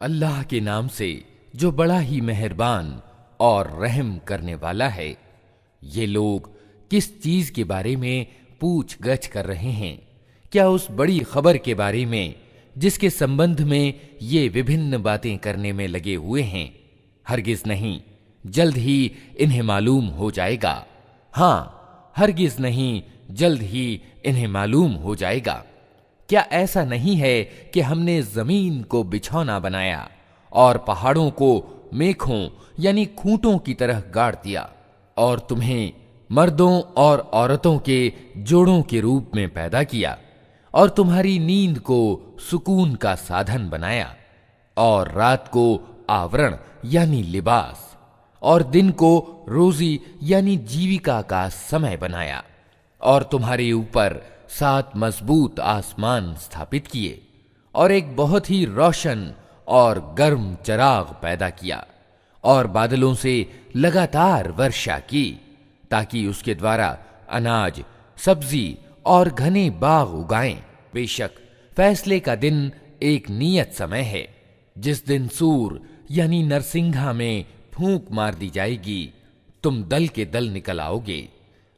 अल्लाह के नाम से जो बड़ा ही मेहरबान और रहम करने वाला है। ये लोग किस चीज के बारे में पूछ गछ कर रहे हैं? क्या उस बड़ी खबर के बारे में जिसके संबंध में ये विभिन्न बातें करने में लगे हुए हैं? हरगिज नहीं, जल्द ही इन्हें मालूम हो जाएगा। हाँ, हरगिज नहीं, जल्द ही इन्हें मालूम हो जाएगा। क्या ऐसा नहीं है कि हमने जमीन को बिछौना बनाया और पहाड़ों को मेखों यानी खूंटों की तरह गाड़ दिया और तुम्हें मर्दों और औरतों के जोड़ों के रूप में पैदा किया और तुम्हारी नींद को सुकून का साधन बनाया और रात को आवरण यानी लिबास और दिन को रोजी यानी जीविका का समय बनाया और तुम्हारे ऊपर 7 मजबूत आसमान स्थापित किए और एक बहुत ही रोशन और गर्म चराग पैदा किया और बादलों से लगातार वर्षा की ताकि उसके द्वारा अनाज, सब्जी और घने बाग उगाएं। बेशक फैसले का दिन एक नियत समय है, जिस दिन सूर यानी नरसिंघा में फूंक मार दी जाएगी, तुम दल के दल निकल आओगे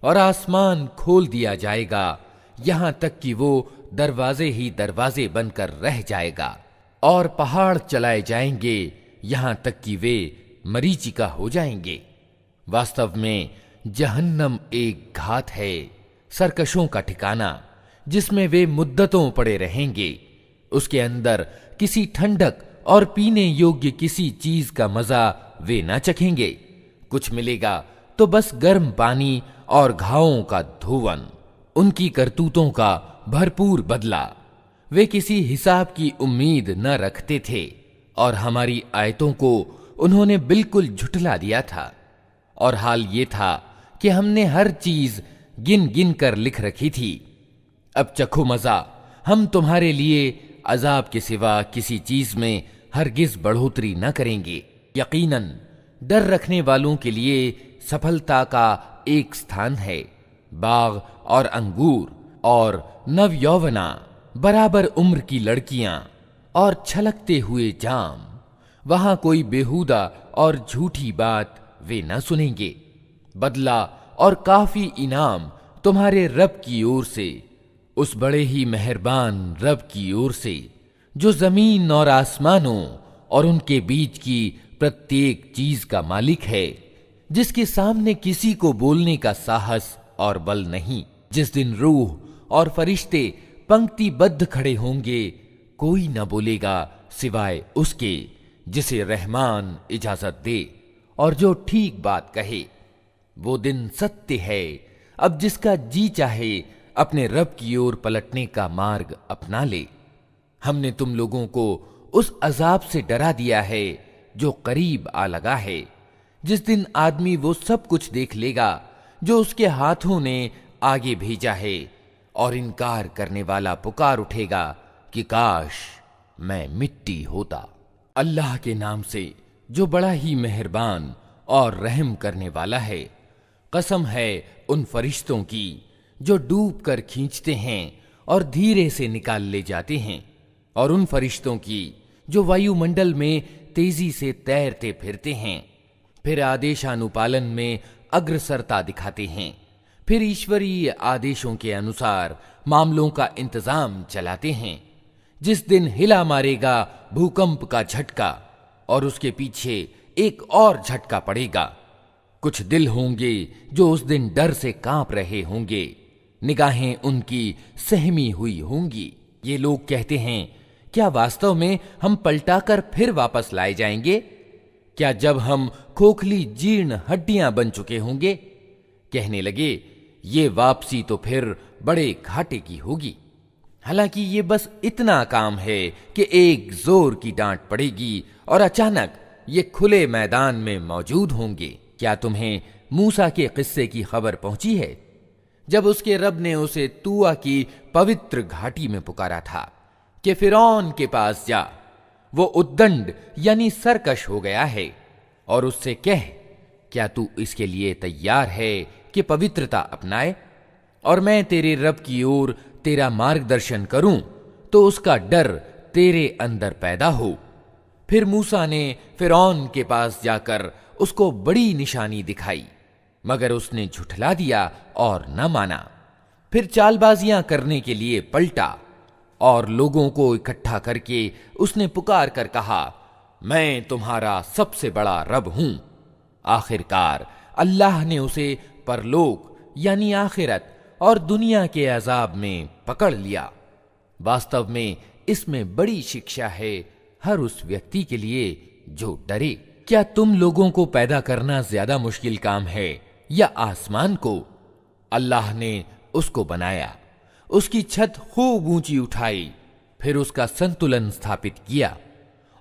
और आसमान खोल दिया जाएगा, यहां तक कि वो दरवाजे ही दरवाजे बनकर रह जाएगा और पहाड़ चलाए जाएंगे यहां तक कि वे मरीचिका हो जाएंगे। वास्तव में जहन्नम एक घात है, सरकशों का ठिकाना, जिसमें वे मुद्दतों पड़े रहेंगे। उसके अंदर किसी ठंडक और पीने योग्य किसी चीज का मजा वे ना चखेंगे। कुछ मिलेगा तो बस गर्म पानी और घावों का धोवन। उनकी करतूतों का भरपूर बदला। वे किसी हिसाब की उम्मीद न रखते थे और हमारी आयतों को उन्होंने बिल्कुल झुठला दिया था। और हाल ये था कि हमने हर चीज गिन गिन कर लिख रखी थी। अब चखो मजा, हम तुम्हारे लिए अजाब के सिवा किसी चीज में हरगिज बढ़ोतरी न करेंगे। यकीनन डर रखने वालों के लिए सफलता का एक स्थान है, बाग और अंगूर और नवयौवना, बराबर उम्र की लड़कियां और छलकते हुए जाम। वहां कोई बेहुदा और झूठी बात वे न सुनेंगे। बदला और काफी इनाम तुम्हारे रब की ओर से, उस बड़े ही मेहरबान रब की ओर से, जो जमीन और आसमानों और उनके बीच की प्रत्येक चीज का मालिक है, जिसके सामने किसी को बोलने का साहस और बल नहीं। जिस दिन रूह और फरिश्ते पंक्तिबद्ध खड़े होंगे, कोई न बोलेगा सिवाय उसके जिसे रहमान इजाजत दे और जो ठीक बात कहे। वो दिन सत्य है। अब जिसका जी चाहे अपने रब की ओर पलटने का मार्ग अपना ले। हमने तुम लोगों को उस अजाब से डरा दिया है जो करीब आ लगा है, जिस दिन आदमी वो सब कुछ देख लेगा जो उसके हाथों ने आगे भेजा है, और इनकार करने वाला पुकार उठेगा कि काश मैं मिट्टी होता। अल्लाह के नाम से जो बड़ा ही मेहरबान और रहम करने वाला है। कसम है उन फरिश्तों की जो डूब कर खींचते हैं और धीरे से निकाल ले जाते हैं, और उन फरिश्तों की जो वायुमंडल में तेजी से तैरते फिरते हैं, फिर आदेशानुपालन में अग्रसरता दिखाते हैं, फिर ईश्वरीय आदेशों के अनुसार मामलों का इंतजाम चलाते हैं। जिस दिन हिला मारेगा भूकंप का झटका और उसके पीछे एक और झटका पड़ेगा। कुछ दिल होंगे जो उस दिन डर से कांप रहे होंगे, निगाहें उनकी सहमी हुई होंगी। ये लोग कहते हैं, क्या वास्तव में हम पलटाकर फिर वापस लाए जाएंगे? क्या जब हम खोखली जीर्ण हड्डियां बन चुके होंगे? कहने लगे, ये वापसी तो फिर बड़े घाटे की होगी। हालांकि ये बस इतना काम है कि एक जोर की डांट पड़ेगी और अचानक ये खुले मैदान में मौजूद होंगे। क्या तुम्हें मूसा के किस्से की खबर पहुंची है, जब उसके रब ने उसे तुआ की पवित्र घाटी में पुकारा था कि फिरौन के पास जा, वो उद्दंड यानी सरकश हो गया है, और उससे कह, क्या तू इसके लिए तैयार है कि पवित्रता अपनाए और मैं तेरे रब की ओर तेरा मार्गदर्शन करूं तो उसका डर तेरे अंदर पैदा हो। फिर मूसा ने फिरौन के पास जाकर उसको बड़ी निशानी दिखाई, मगर उसने झुठला दिया और न माना। फिर चालबाजियां करने के लिए पलटा और लोगों को इकट्ठा करके उसने पुकार कर कहा, मैं तुम्हारा सबसे बड़ा रब हूं। आखिरकार अल्लाह ने उसे परलोक यानी आखिरत और दुनिया के अजाब में पकड़ लिया। वास्तव में इसमें बड़ी शिक्षा है हर उस व्यक्ति के लिए जो डरे। क्या तुम लोगों को पैदा करना ज्यादा मुश्किल काम है या आसमान को? अल्लाह ने उसको बनाया, उसकी छत खूब ऊंची उठाई, फिर उसका संतुलन स्थापित किया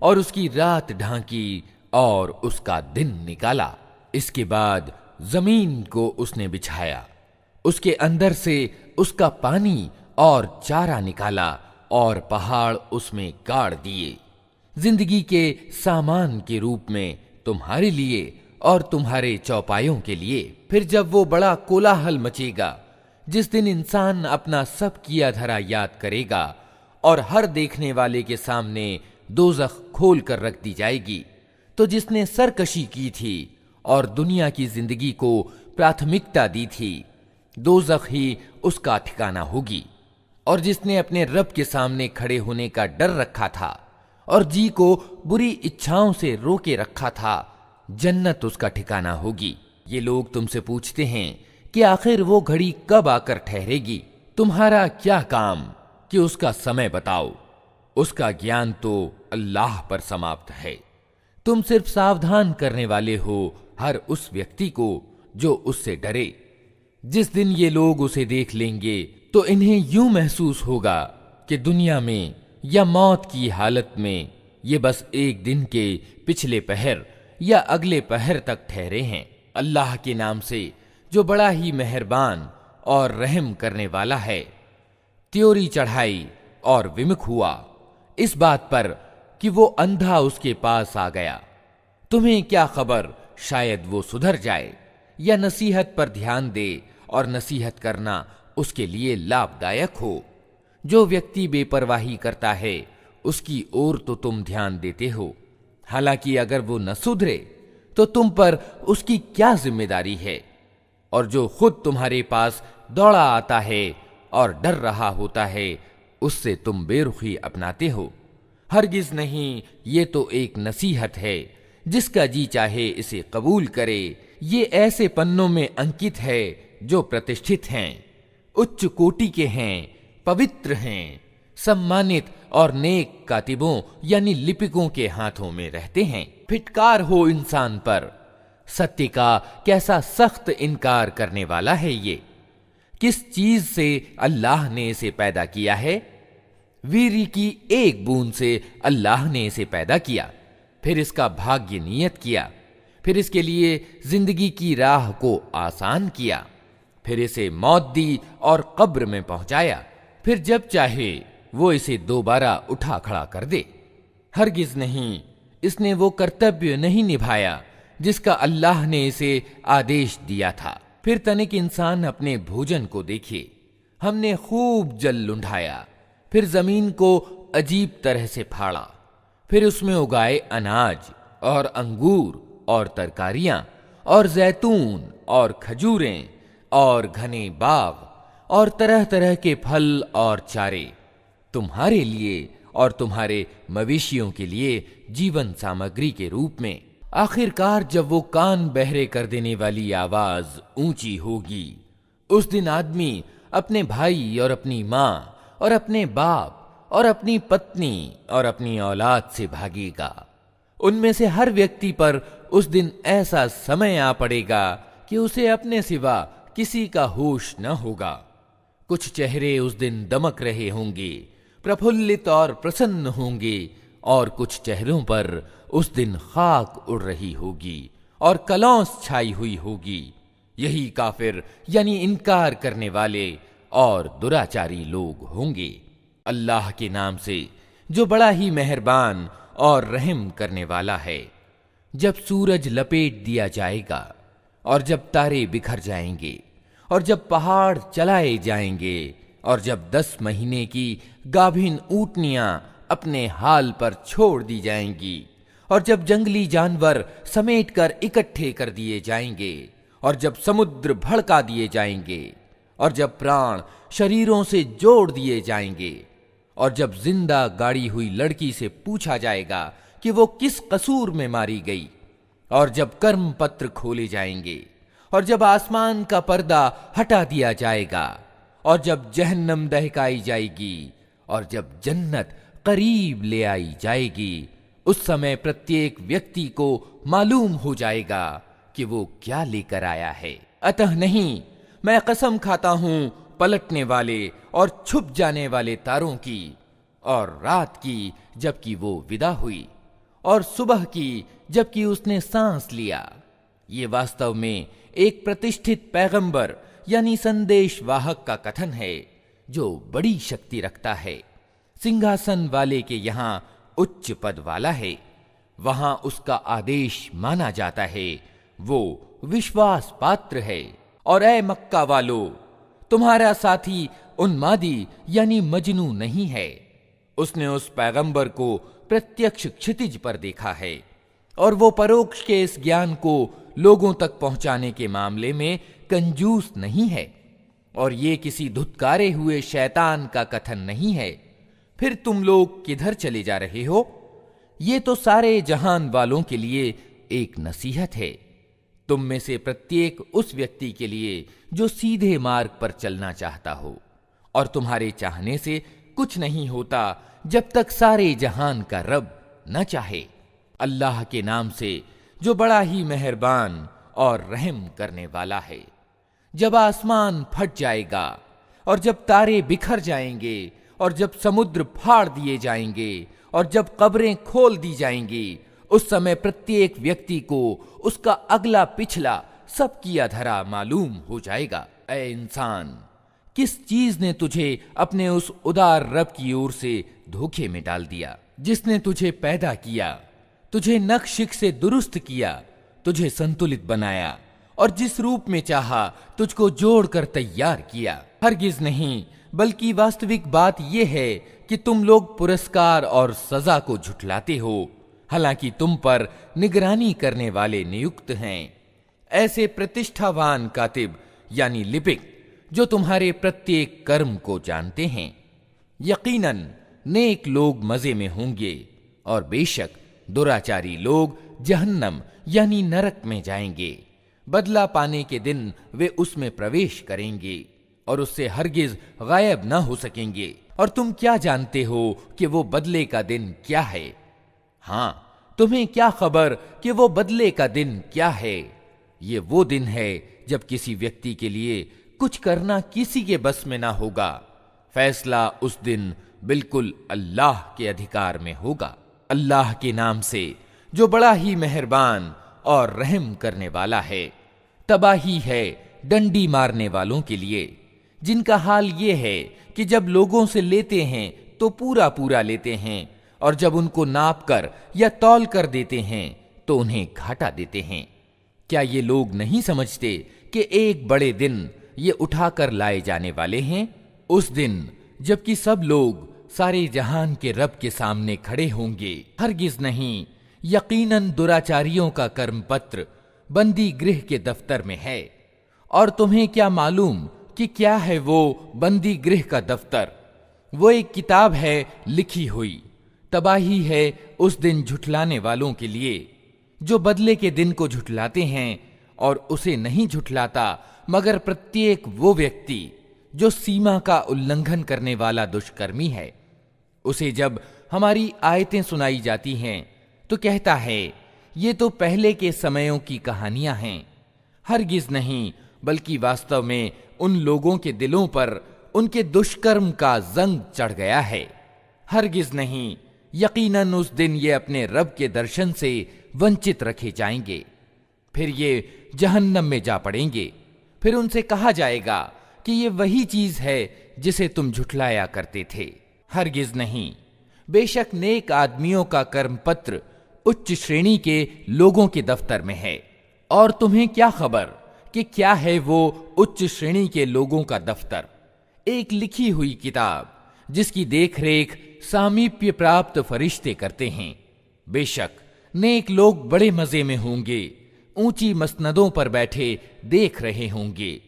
और उसकी रात ढांकी और उसका दिन निकाला। इसके बाद जमीन को उसने बिछाया, उसके अंदर से उसका पानी और चारा निकाला और पहाड़ उसमें गाड़ दिए, जिंदगी के सामान के रूप में तुम्हारे लिए और तुम्हारे चौपायों के लिए। फिर जब वो बड़ा कोलाहल मचेगा, जिस दिन इंसान अपना सब किया धरा याद करेगा और हर देखने वाले के सामने दोज़ख खोल कर रख दी जाएगी, तो जिसने सरकशी की थी और दुनिया की जिंदगी को प्राथमिकता दी थी, दोज़ख ही उसका ठिकाना होगी। और जिसने अपने रब के सामने खड़े होने का डर रखा था और जी को बुरी इच्छाओं से रोके रखा था, जन्नत उसका ठिकाना होगी। ये लोग तुमसे पूछते हैं कि आखिर वो घड़ी कब आकर ठहरेगी? तुम्हारा क्या काम कि उसका समय बताओ? उसका ज्ञान तो अल्लाह पर समाप्त है। तुम सिर्फ सावधान करने वाले हो हर उस व्यक्ति को जो उससे डरे। जिस दिन ये लोग उसे देख लेंगे तो इन्हें यूं महसूस होगा कि दुनिया में या मौत की हालत में ये बस एक दिन के पिछले पहर या अगले पहर तक ठहरे हैं। अल्लाह के नाम से जो बड़ा ही मेहरबान और रहम करने वाला है। त्योरी चढ़ाई और विमुख हुआ इस बात पर कि वो अंधा उसके पास आ गया। तुम्हें क्या खबर, शायद वो सुधर जाए या नसीहत पर ध्यान दे और नसीहत करना उसके लिए लाभदायक हो। जो व्यक्ति बेपरवाही करता है उसकी ओर तो तुम ध्यान देते हो, हालांकि अगर वो न सुधरे तो तुम पर उसकी क्या जिम्मेदारी है। और जो खुद तुम्हारे पास दौड़ा आता है और डर रहा होता है, उससे तुम बेरुखी अपनाते हो। हरगिज नहीं, ये तो एक नसीहत है, जिसका जी चाहे इसे कबूल करे। ये ऐसे पन्नों में अंकित है जो प्रतिष्ठित हैं, उच्च कोटि के हैं, पवित्र हैं, सम्मानित और नेक कातिबों यानी लिपिकों के हाथों में रहते हैं। फिटकार हो इंसान पर, सत्य का कैसा सख्त इनकार करने वाला है ये। किस चीज से अल्लाह ने इसे पैदा किया है? वीर्य की एक बूंद से अल्लाह ने इसे पैदा किया, फिर इसका भाग्य नियत किया, फिर इसके लिए जिंदगी की राह को आसान किया, फिर इसे मौत दी और कब्र में पहुंचाया, फिर जब चाहे वो इसे दोबारा उठा खड़ा कर दे। हरगिज नहीं, इसने वो कर्तव्य नहीं निभाया जिसका अल्लाह ने इसे आदेश दिया था। फिर तनिक इंसान अपने भोजन को देखे। हमने खूब जल लुंढाया, फिर जमीन को अजीब तरह से फाड़ा, फिर उसमें उगाए अनाज और अंगूर और तरकारियां और जैतून और खजूरें और घने बाग और तरह तरह के फल और चारे, तुम्हारे लिए और तुम्हारे मवेशियों के लिए जीवन सामग्री के रूप में। आखिरकार जब वो कान बहरे कर देने वाली आवाज ऊंची होगी, उस दिन आदमी अपने भाई और अपनी माँ और अपने बाप और अपनी पत्नी और अपनी औलाद से भागेगा। उनमें से हर व्यक्ति पर उस दिन ऐसा समय आ पड़ेगा कि उसे अपने सिवा किसी का होश न होगा। कुछ चेहरे उस दिन दमक रहे होंगे, प्रफुल्लित और प्रसन्न होंगे, और कुछ चेहरों पर उस दिन खाक उड़ रही होगी और कलौंस छाई हुई होगी। यही काफिर यानी इनकार करने वाले और दुराचारी लोग होंगे। अल्लाह के नाम से जो बड़ा ही मेहरबान और रहम करने वाला है। जब सूरज लपेट दिया जाएगा और जब तारे बिखर जाएंगे और जब पहाड़ चलाए जाएंगे और जब 10 महीने की गाभिन ऊँटनियां अपने हाल पर छोड़ दी जाएंगी और जब जंगली जानवर समेटकर इकट्ठे कर दिए जाएंगे, और जब समुद्र भड़का दिए जाएंगे, और जब प्राण शरीरों से जोड़ दिए जाएंगे, और जब जिंदा गाड़ी हुई लड़की से पूछा जाएगा कि वो किस कसूर में मारी गई, और जब कर्म पत्र खोले जाएंगे, और जब आसमान का पर्दा हटा दिया जाएगा, और जब जहन्नम दहकाई जाएगी, और जब जन्नत करीब ले आई जाएगी, उस समय प्रत्येक व्यक्ति को मालूम हो जाएगा कि वो क्या लेकर आया है। अतः नहीं, मैं कसम खाता हूं पलटने वाले और छुप जाने वाले तारों की, और रात की जबकि वो विदा हुई, और सुबह की जबकि उसने सांस लिया। ये वास्तव में एक प्रतिष्ठित पैगंबर यानी संदेश वाहक का कथन है, जो बड़ी शक्ति रखता है, सिंहासन वाले के यहां उच्च पद वाला है, वहां उसका आदेश माना जाता है, वो विश्वास पात्र है। और ऐ मक्का वालो, तुम्हारा साथी उन्मादी यानी मजनू नहीं है। उसने उस पैगंबर को प्रत्यक्ष क्षितिज पर देखा है, और वो परोक्ष के इस ज्ञान को लोगों तक पहुंचाने के मामले में कंजूस नहीं है, और ये किसी धुतकारे हुए शैतान का कथन नहीं है। फिर तुम लोग किधर चले जा रहे हो? ये तो सारे जहान वालों के लिए एक नसीहत है, तुम में से प्रत्येक उस व्यक्ति के लिए जो सीधे मार्ग पर चलना चाहता हो, और तुम्हारे चाहने से कुछ नहीं होता जब तक सारे जहान का रब न चाहे। अल्लाह के नाम से जो बड़ा ही मेहरबान और रहम करने वाला है। जब आसमान फट जाएगा, और जब तारे बिखर जाएंगे, और जब समुद्र फाड़ दिए जाएंगे, और जब कब्रें खोल दी जाएंगी, उस समय प्रत्येक व्यक्ति को उसका अगला पिछला सब किया धरा मालूम हो जाएगा। ऐ इंसान, किस चीज ने तुझे अपने उस उदार रब की ओर से धोखे में डाल दिया, जिसने तुझे पैदा किया, तुझे नक्शिक से दुरुस्त किया, तुझे संतुलित बनाया, और जिस रूप में चाहा तुझको जोड़कर तैयार किया। हरगिज नहीं, बल्कि वास्तविक बात यह है कि तुम लोग पुरस्कार और सजा को झुठलाते हो, हालांकि तुम पर निगरानी करने वाले नियुक्त हैं, ऐसे प्रतिष्ठावान कातिब यानी लिपिक जो तुम्हारे प्रत्येक कर्म को जानते हैं। यकीनन नेक लोग मजे में होंगे, और बेशक दुराचारी लोग जहन्नम यानी नरक में जाएंगे। बदला पाने के दिन वे उसमें प्रवेश करेंगे, और उससे हरगिज गायब न हो सकेंगे। और तुम क्या जानते हो कि वो बदले का दिन क्या है? हां, तुम्हें क्या खबर कि वो बदले का दिन क्या है? ये वो दिन है जब किसी व्यक्ति के लिए कुछ करना किसी के बस में ना होगा। फैसला उस दिन बिल्कुल अल्लाह के अधिकार में होगा। अल्लाह के नाम से जो बड़ा ही मेहरबान और रहम करने वाला है। तबाही है डंडी मारने वालों के लिए, जिनका हाल ये है कि जब लोगों से लेते हैं तो पूरा पूरा लेते हैं, और जब उनको नाप कर या तौल कर देते हैं तो उन्हें घाटा देते हैं। क्या ये लोग नहीं समझते कि एक बड़े दिन ये उठाकर लाए जाने वाले हैं? उस दिन जबकि सब लोग सारे जहान के रब के सामने खड़े होंगे। हरगिज नहीं, यकीनन दुराचारियों का कर्म पत्र बंदी गृह के दफ्तर में है। और तुम्हें क्या मालूम कि क्या है वो बंदी गृह का दफ्तर? वो एक किताब है लिखी हुई। तबाही है उस दिन झुठलाने वालों के लिए, जो बदले के दिन को झुठलाते हैं, और उसे नहीं झुठलाता मगर प्रत्येक वो व्यक्ति जो सीमा का उल्लंघन करने वाला दुष्कर्मी है। उसे जब हमारी आयतें सुनाई जाती हैं तो कहता है, ये तो पहले के समयों की कहानियां हैं। हरगिज नहीं, बल्कि वास्तव में उन लोगों के दिलों पर उनके दुष्कर्म का जंग चढ़ गया है। हरगिज नहीं, यकीनन उस दिन ये अपने रब के दर्शन से वंचित रखे जाएंगे। फिर ये जहन्नम में जा पड़ेंगे। फिर उनसे कहा जाएगा कि ये वही चीज है जिसे तुम झुठलाया करते थे। हरगिज नहीं, बेशक नेक आदमियों का कर्म पत्र उच्च श्रेणी के लोगों के दफ्तर में है। और तुम्हें क्या खबर कि क्या है वो उच्च श्रेणी के लोगों का दफ्तर? एक लिखी हुई किताब जिसकी देखरेख सामीप्य प्राप्त फरिश्ते करते हैं। बेशक नेक लोग बड़े मजे में होंगे, ऊंची मसनदों पर बैठे देख रहे होंगे।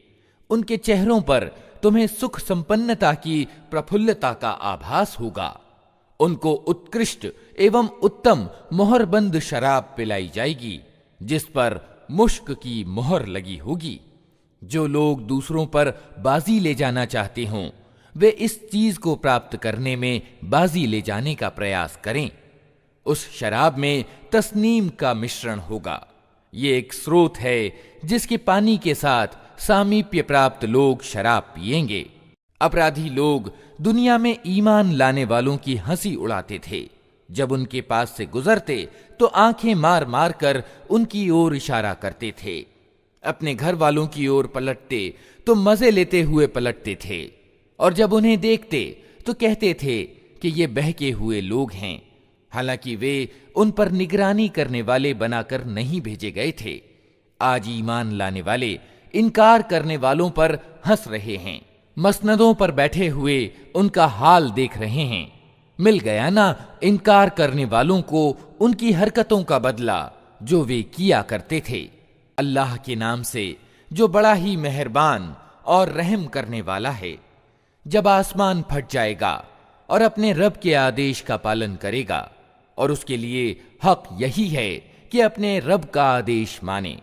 उनके चेहरों पर तुम्हें सुख संपन्नता की प्रफुल्लता का आभास होगा। उनको उत्कृष्ट एवं उत्तम मोहरबंद शराब पिलाई जाएगी, जिस पर मुश्क की मोहर लगी होगी। जो लोग दूसरों पर बाजी ले जाना चाहते हों, वे इस चीज को प्राप्त करने में बाजी ले जाने का प्रयास करें। उस शराब में तस्नीम का मिश्रण होगा। ये एक स्रोत है जिसके पानी के साथ सामीप्य प्राप्त लोग शराब पिएंगे। अपराधी लोग दुनिया में ईमान लाने वालों की हंसी उड़ाते थे। जब उनके पास से गुजरते तो आंखें मार मार कर उनकी ओर इशारा करते थे। अपने घर वालों की ओर पलटते तो मजे लेते हुए पलटते थे, और जब उन्हें देखते तो कहते थे कि ये बहके हुए लोग हैं, हालांकि वे उन पर निगरानी करने वाले बनाकर नहीं भेजे गए थे। आज ईमान लाने वाले इनकार करने वालों पर हंस रहे हैं, मसनदों पर बैठे हुए उनका हाल देख रहे हैं। मिल गया ना इनकार करने वालों को उनकी हरकतों का बदला जो वे किया करते थे। अल्लाह के नाम से जो बड़ा ही मेहरबान और रहम करने वाला है। जब आसमान फट जाएगा और अपने रब के आदेश का पालन करेगा, और उसके लिए हक यही है कि अपने रब का आदेश माने,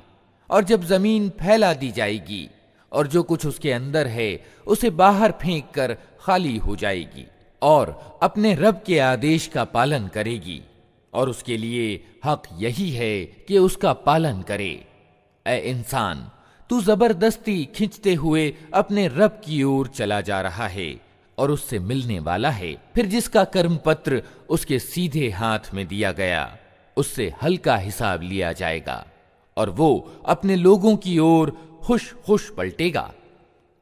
और जब जमीन फैला दी जाएगी और जो कुछ उसके अंदर है उसे बाहर फेंक कर खाली हो जाएगी, और अपने रब के आदेश का पालन करेगी, और उसके लिए हक यही है कि उसका पालन करे। ऐ इंसान, तू जबरदस्ती खींचते हुए अपने रब की ओर चला जा रहा है और उससे मिलने वाला है। फिर जिसका कर्म पत्र उसके सीधे हाथ में दिया गया, उससे हल्का हिसाब लिया जाएगा, और वो अपने लोगों की ओर खुश खुश पलटेगा।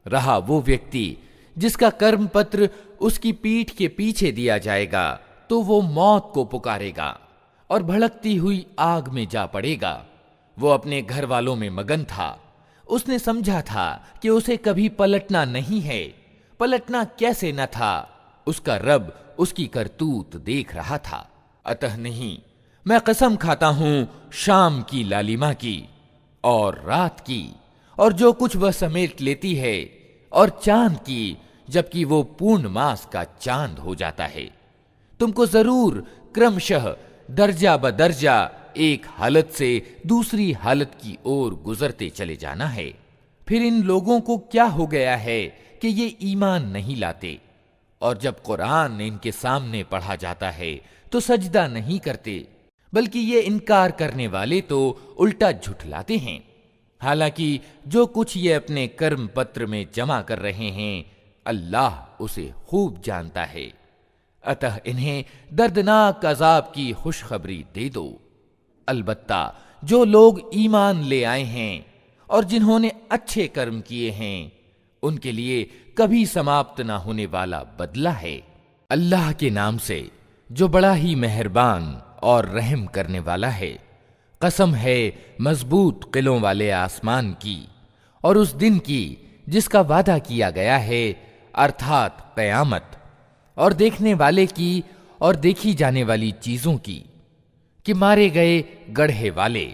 रहा वो व्यक्ति जिसका कर्म पत्र उसकी पीठ के पीछे दिया जाएगा, तो वो मौत को पुकारेगा और भड़कती हुई आग में जा पड़ेगा। वो अपने घर वालों में मगन था। उसने समझा था कि उसे कभी पलटना नहीं है। पलटना कैसे न था, उसका रब उसकी करतूत देख रहा था। अतः नहीं, मैं कसम खाता हूं शाम की लालिमा की और रात की, और जो कुछ वह समेट लेती है, और चांद की, जबकि वो पूर्ण मास का चांद हो जाता है। तुमको जरूर क्रमशः दर्जा बदर्जा एक हालत से दूसरी हालत की ओर गुजरते चले जाना है। फिर इन लोगों को क्या हो गया है कि ये ईमान नहीं लाते, और जब कुरान इनके सामने पढ़ा जाता है तो सजदा नहीं करते, बल्कि ये इनकार करने वाले तो उल्टा झुठलाते हैं। हालांकि जो कुछ ये अपने कर्म पत्र में जमा कर रहे हैं, अल्लाह उसे खूब जानता है। अतः इन्हें दर्दनाक अजाब की खुशखबरी दे दो। अलबत्ता जो लोग ईमान ले आए हैं और जिन्होंने अच्छे कर्म किए हैं, उनके लिए कभी समाप्त ना होने वाला बदला है। अल्लाह के नाम से जो बड़ा ही मेहरबान और रहम करने वाला है। कसम है मजबूत किलों वाले आसमान की और उस दिन की जिसका वादा किया गया है, अर्थात क़यामत, और देखने वाले की और देखी जाने वाली चीजों की, कि मारे गए गढ़े वाले,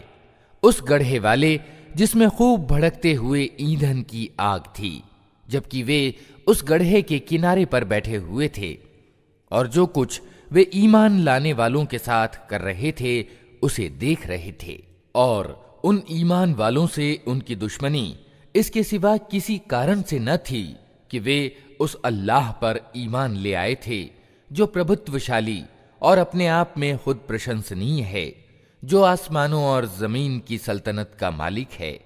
उस गढ़े वाले जिसमें खूब भड़कते हुए ईंधन की आग थी, जबकि वे उस गढ़े के किनारे पर बैठे हुए थे, और जो कुछ वे ईमान लाने वालों के साथ कर रहे थे उसे देख रहे थे। और उन ईमान वालों से उनकी दुश्मनी इसके सिवा किसी कारण से न थी कि वे उस अल्लाह पर ईमान ले आए थे जो प्रभुत्वशाली और अपने आप में खुद प्रशंसनीय है, जो आसमानों और जमीन की सल्तनत का मालिक है,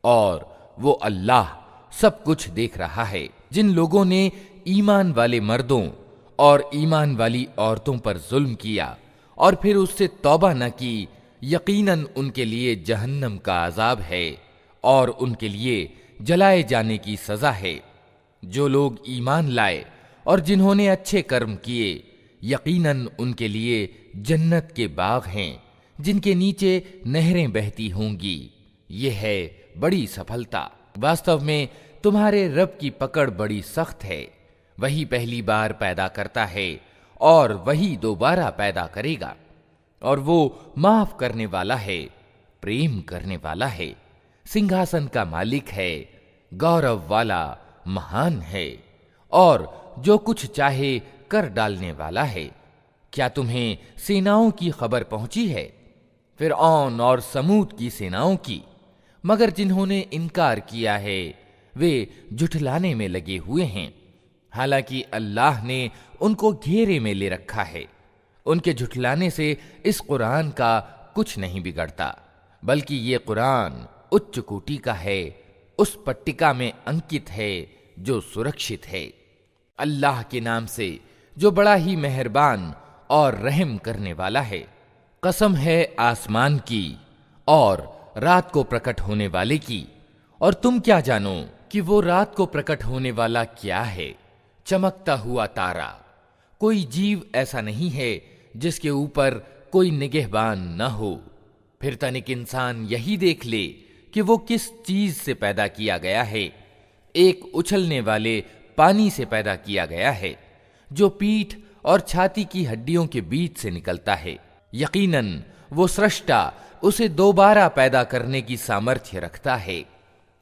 और वो अल्लाह सब कुछ देख रहा है। जिन लोगों ने ईमान वाले मर्दों और ईमान वाली औरतों पर जुल्म किया और फिर उससे तौबा न की, यकीनन उनके लिए जहन्नम का अजाब है और उनके लिए जलाए जाने की सजा है। जो लोग ईमान लाए और जिन्होंने अच्छे कर्म किए, यकीनन उनके लिए जन्नत के बाग हैं जिनके नीचे नहरें बहती होंगी। ये है बड़ी सफलता। वास्तव में तुम्हारे रब की पकड़ बड़ी सख्त है। वही पहली बार पैदा करता है और वही दोबारा पैदा करेगा। और वो माफ करने वाला है, प्रेम करने वाला है, सिंहासन का मालिक है, गौरव वाला, महान है और जो कुछ चाहे कर डालने वाला है। क्या तुम्हें सेनाओं की खबर पहुंची है, फिरऔन और समूद की सेनाओं की? मगर जिन्होंने इनकार किया है वे झुठलाने में लगे हुए हैं, हालांकि अल्लाह ने उनको घेरे में ले रखा है। उनके झुठलाने से इस कुरान का कुछ नहीं बिगड़ता, बल्कि ये कुरान उच्च कोटि का है, उस पट्टिका में अंकित है जो सुरक्षित है। अल्लाह के नाम से जो बड़ा ही मेहरबान और रहम करने वाला है। कसम है आसमान की और रात को प्रकट होने वाले की, और तुम क्या जानो कि वो रात को प्रकट होने वाला क्या है? चमकता हुआ तारा। कोई जीव ऐसा नहीं है जिसके ऊपर कोई निगहबान न हो। फिर तनिक इंसान यही देख ले कि वो किस चीज से पैदा किया गया है। एक उछलने वाले पानी से पैदा किया गया है जो पीठ और छाती की हड्डियों के बीच से निकलता है। यकीनन वो सृष्टा उसे दोबारा पैदा करने की सामर्थ्य रखता है।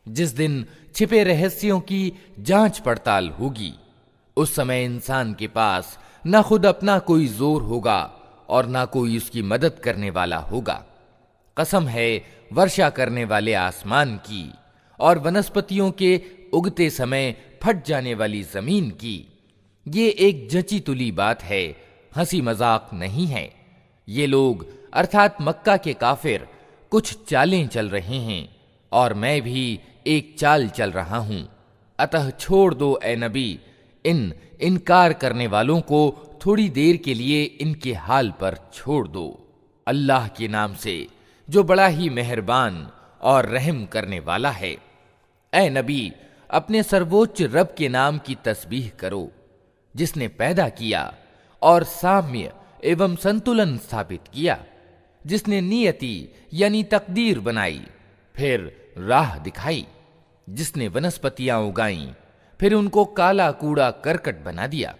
जिस दिन छिपे रहस्यों की जांच पड़ताल होगी, उस समय इंसान के पास न खुद अपना कोई जोर होगा और न कोई उसकी मदद करने वाला होगा। कसम है वर्षा करने वाले आसमान की और वनस्पतियों के उगते समय फट जाने वाली जमीन की। ये एक जची तुली बात है, हंसी मजाक नहीं है। ये लोग अर्थात मक्का के काफिर कुछ चालें चल रहे हैं और मैं भी एक चाल चल रहा हूं। अतः छोड़ दो ए नबी इन इनकार करने वालों को, थोड़ी देर के लिए इनके हाल पर छोड़ दो। अल्लाह के नाम से जो बड़ा ही मेहरबान और रहम करने वाला है। ए नबी, अपने सर्वोच्च रब के नाम की तस्बीह करो, जिसने पैदा किया और साम्य एवं संतुलन स्थापित किया, जिसने नियति यानी तकदीर बनाई, फिर राह दिखाई, जिसने वनस्पतियां उगाई, फिर उनको काला कूड़ा करकट बना दिया।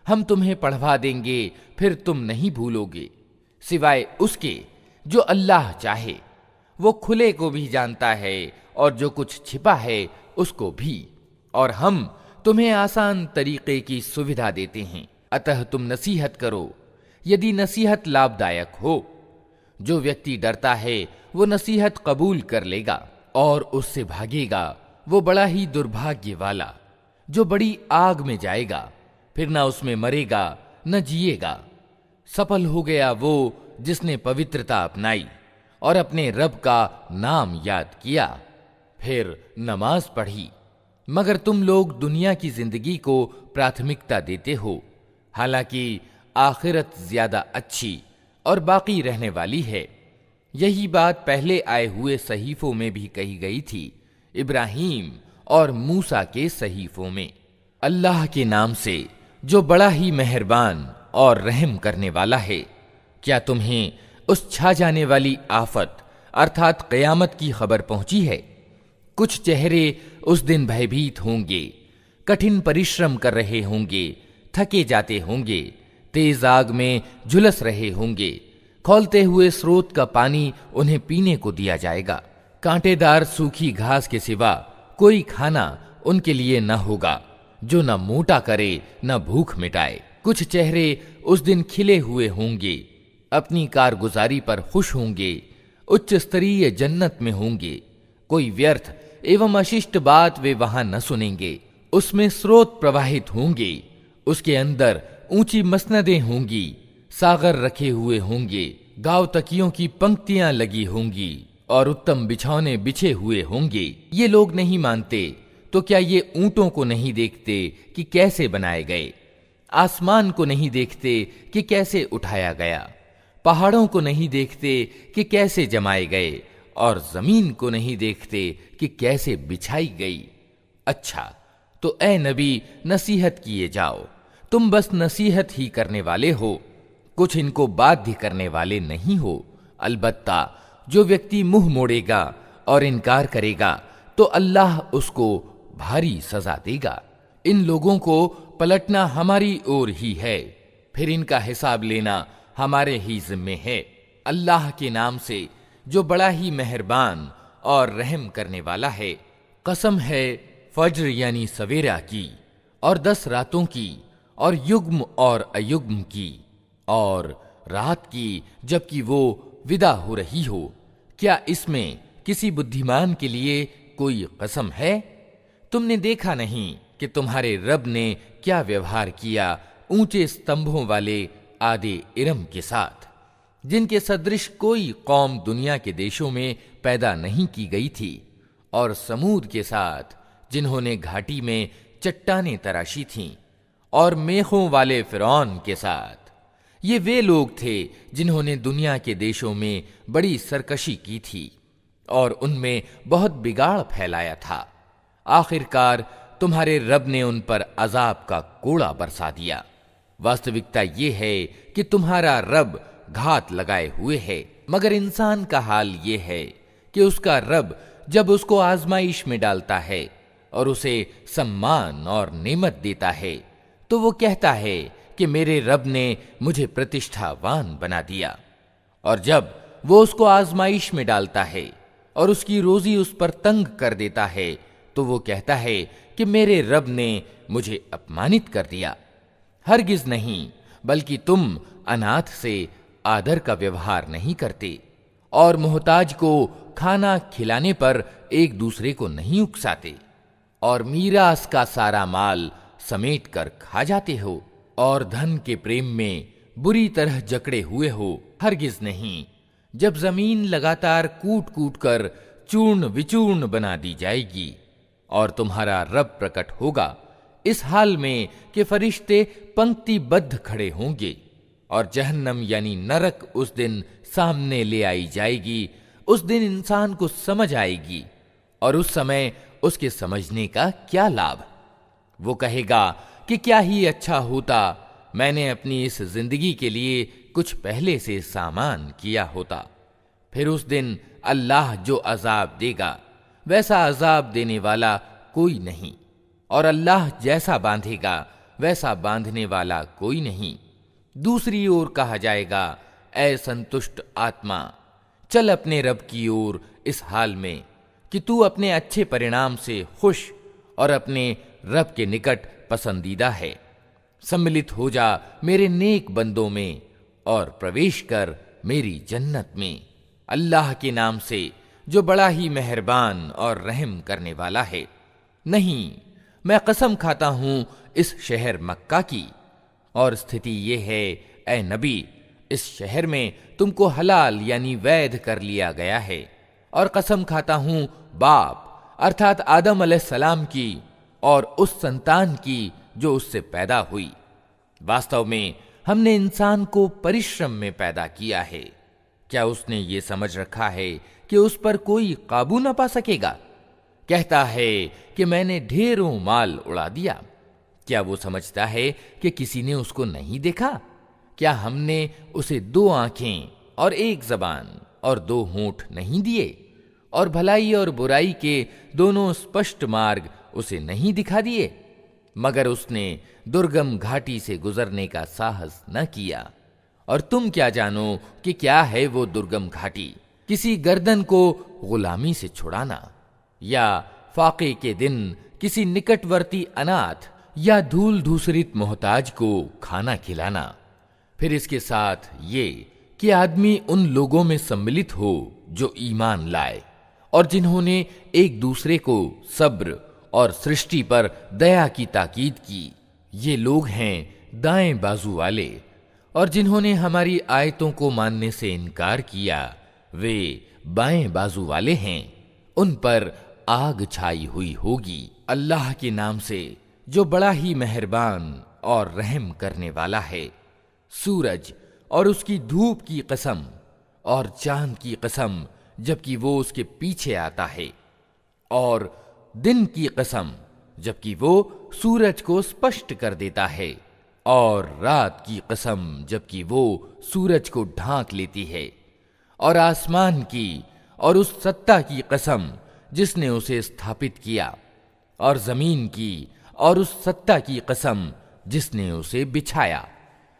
हम तुम्हें पढ़वा देंगे, फिर तुम नहीं भूलोगे, सिवाय उसके जो अल्लाह चाहे। वो खुले को भी जानता है और जो कुछ छिपा है उसको भी, और हम तुम्हें आसान तरीके की सुविधा देते हैं। अतः तुम नसीहत करो यदि नसीहत लाभदायक हो। जो व्यक्ति डरता है वो नसीहत कबूल कर लेगा और उससे भागेगा वो बड़ा ही दुर्भाग्य वाला, जो बड़ी आग में जाएगा, फिर ना उसमें मरेगा न जिएगा। सफल हो गया वो जिसने पवित्रता अपनाई और अपने रब का नाम याद किया, फिर नमाज पढ़ी। मगर तुम लोग दुनिया की जिंदगी को प्राथमिकता देते हो, हालांकि आखिरत ज्यादा अच्छी और बाकी रहने वाली है। यही बात पहले आए हुए सहीफों में भी कही गई थी, इब्राहीम और मूसा के सहीफों में। अल्लाह के नाम से जो बड़ा ही मेहरबान और रहम करने वाला है। क्या तुम्हें उस छा जाने वाली आफत अर्थात क़यामत की खबर पहुंची है? कुछ चेहरे उस दिन भयभीत होंगे, कठिन परिश्रम कर रहे होंगे, थके जाते होंगे, तेज आग में झुलस रहे होंगे। खौलते हुए स्रोत का पानी उन्हें पीने को दिया जाएगा। कांटेदार सूखी घास के सिवा कोई खाना उनके लिए न होगा जो न मोटा करे न भूख मिटाए। कुछ चेहरे उस दिन खिले हुए होंगे, अपनी कारगुजारी पर खुश होंगे, उच्च स्तरीय जन्नत में होंगे। कोई व्यर्थ एवं अशिष्ट बात वे वहां न सुनेंगे। उसमें स्रोत प्रवाहित होंगे, उसके अंदर ऊंची मसनदें होंगी, सागर रखे हुए होंगे, गांव तकियों की पंक्तियां लगी होंगी और उत्तम बिछौने बिछे हुए होंगे। ये लोग नहीं मानते तो क्या ये ऊंटों को नहीं देखते कि कैसे बनाए गए? आसमान को नहीं देखते कि कैसे उठाया गया? पहाड़ों को नहीं देखते कि कैसे जमाए गए? और जमीन को नहीं देखते कि कैसे बिछाई गई? अच्छा, तो ए नबी नसीहत किए जाओ, तुम बस नसीहत ही करने वाले हो, कुछ इनको बाध्य करने वाले नहीं हो। अलबत्ता जो व्यक्ति मुंह मोड़ेगा और इनकार करेगा तो अल्लाह उसको भारी सजा देगा। इन लोगों को पलटना हमारी ओर ही है, फिर इनका हिसाब लेना हमारे ही जिम्मे है। अल्लाह के नाम से जो बड़ा ही मेहरबान और रहम करने वाला है। कसम है फज्र यानी सवेरा की, और 10 रातों की, और युग्म और अयुग्म की, और रात की जबकि वो विदा हो रही हो। क्या इसमें किसी बुद्धिमान के लिए कोई कसम है? तुमने देखा नहीं कि तुम्हारे रब ने क्या व्यवहार किया ऊंचे स्तंभों वाले आदे इरम के साथ, जिनके सदृश कोई कौम दुनिया के देशों में पैदा नहीं की गई थी, और समूद के साथ जिन्होंने घाटी में चट्टानें तराशी थीं, और मेखों वाले फिरौन के साथ। ये वे लोग थे जिन्होंने दुनिया के देशों में बड़ी सरकशी की थी और उनमें बहुत बिगाड़ फैलाया था। आखिरकार तुम्हारे रब ने उन पर अजाब का कोड़ा बरसा दिया। वास्तविकता ये है कि तुम्हारा रब घात लगाए हुए है, मगर इंसान का हाल ये है कि उसका रब जब उसको आजमाइश में डालता है और उसे सम्मान और नेमत देता है, तो वो कहता है कि मेरे रब ने मुझे प्रतिष्ठावान बना दिया। और जब वो उसको आजमाइश में डालता है और उसकी रोजी उस पर तंग कर देता है, तो वो कहता है कि मेरे रब ने मुझे अपमानित कर दिया। हरगिज नहीं, बल्कि तुम अनाथ से आदर का व्यवहार नहीं करते और मोहताज को खाना खिलाने पर एक दूसरे को नहीं उकसाते, और मीरास का सारा माल समेट कर खा जाते हो, और धन के प्रेम में बुरी तरह जकड़े हुए हो। हरगिज नहीं, जब जमीन लगातार कूट कूट कर चूर्ण विचूर्ण बना दी जाएगी और तुम्हारा रब प्रकट होगा इस हाल में कि फरिश्ते पंक्तिबद्ध खड़े होंगे, और जहन्नम यानी नरक उस दिन सामने ले आई जाएगी। उस दिन इंसान को समझ आएगी, और उस समय उसके समझने का क्या लाभ। वो कहेगा कि क्या ही अच्छा होता मैंने अपनी इस जिंदगी के लिए कुछ पहले से सामान किया होता। फिर उस दिन अल्लाह जो अजाब देगा वैसा अजाब देने वाला कोई नहीं, और अल्लाह जैसा बांधेगा वैसा बांधने वाला कोई नहीं। दूसरी ओर कहा जाएगा, ऐ संतुष्ट आत्मा, चल अपने रब की ओर इस हाल में कि तू अपने अच्छे परिणाम से खुश और अपने रब के निकट पसंदीदा है। सम्मिलित हो जा मेरे नेक बंदों में और प्रवेश कर मेरी जन्नत में। अल्लाह के नाम से जो बड़ा ही मेहरबान और रहम करने वाला है। नहीं, मैं कसम खाता हूं इस शहर मक्का की, और स्थिति ये है ऐ नबी, इस शहर में तुमको हलाल यानी वैध कर लिया गया है। और कसम खाता हूं बाप अर्थात आदम अलैहिस्सलाम की और उस संतान की जो उससे पैदा हुई। वास्तव में हमने इंसान को परिश्रम में पैदा किया है। क्या उसने ये समझ रखा है कि उस पर कोई काबू न पा सकेगा? कहता है कि मैंने ढेरों माल उड़ा दिया। क्या वो समझता है कि किसी ने उसको नहीं देखा? क्या हमने उसे 2 आंखें और 1 जबान और 2 होंठ नहीं दिए, और भलाई और बुराई के दोनों स्पष्ट मार्ग उसे नहीं दिखा दिए? मगर उसने दुर्गम घाटी से गुजरने का साहस न किया। और तुम क्या जानो कि क्या है वो दुर्गम घाटी? किसी गर्दन को गुलामी से छुड़ाना, या फाके के दिन किसी निकटवर्ती अनाथ या धूल धूसरित मोहताज को खाना खिलाना। फिर इसके साथ ये कि आदमी उन लोगों में सम्मिलित हो जो ईमान लाए और जिन्होंने एक दूसरे को सब्र और सृष्टि पर दया की ताकीद की। ये लोग हैं दाएं बाजू वाले, और जिन्होंने हमारी आयतों को मानने से इनकार किया वे बाएं बाजू वाले हैं। उन पर आग छाई हुई होगी। अल्लाह के नाम से जो बड़ा ही मेहरबान और रहम करने वाला है। सूरज और उसकी धूप की कसम, और चांद की कसम जबकि वो उसके पीछे आता है, और दिन की कसम जबकि वो सूरज को स्पष्ट कर देता है, और रात की कसम जबकि वो सूरज को ढांक लेती है, और आसमान की और उस सत्ता की कसम जिसने उसे स्थापित किया, और जमीन की और उस सत्ता की कसम जिसने उसे बिछाया,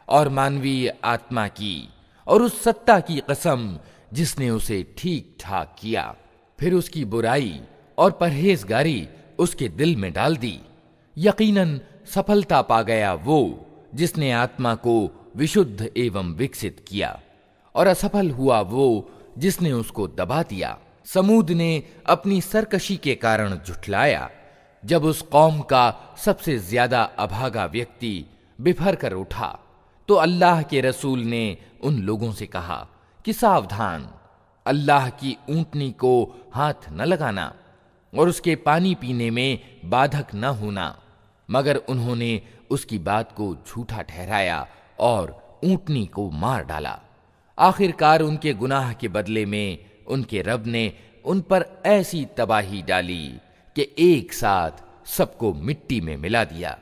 और मानवीय आत्मा की और उस सत्ता की कसम जिसने उसे ठीक ठाक किया। फिर उसकी बुराई और परहेजगारी उसके दिल में डाल दी। यकीनन सफलता पा गया वो जिसने आत्मा को विशुद्ध एवं विकसित किया, और असफल हुआ वो जिसने उसको दबा दिया। समूद ने अपनी सरकशी के कारण झुठलाया। जब उस कौम का सबसे ज्यादा अभागा व्यक्ति बिफर कर उठा तो अल्लाह के रसूल ने उन लोगों से कहा कि सावधान, अल्लाह की ऊंटनी को हाथ न लगाना और उसके पानी पीने में बाधक न होना। मगर उन्होंने उसकी बात को झूठा ठहराया और ऊंटनी को मार डाला। आखिरकार उनके गुनाह के बदले में उनके रब ने उन पर ऐसी तबाही डाली कि एक साथ सबको मिट्टी में मिला दिया,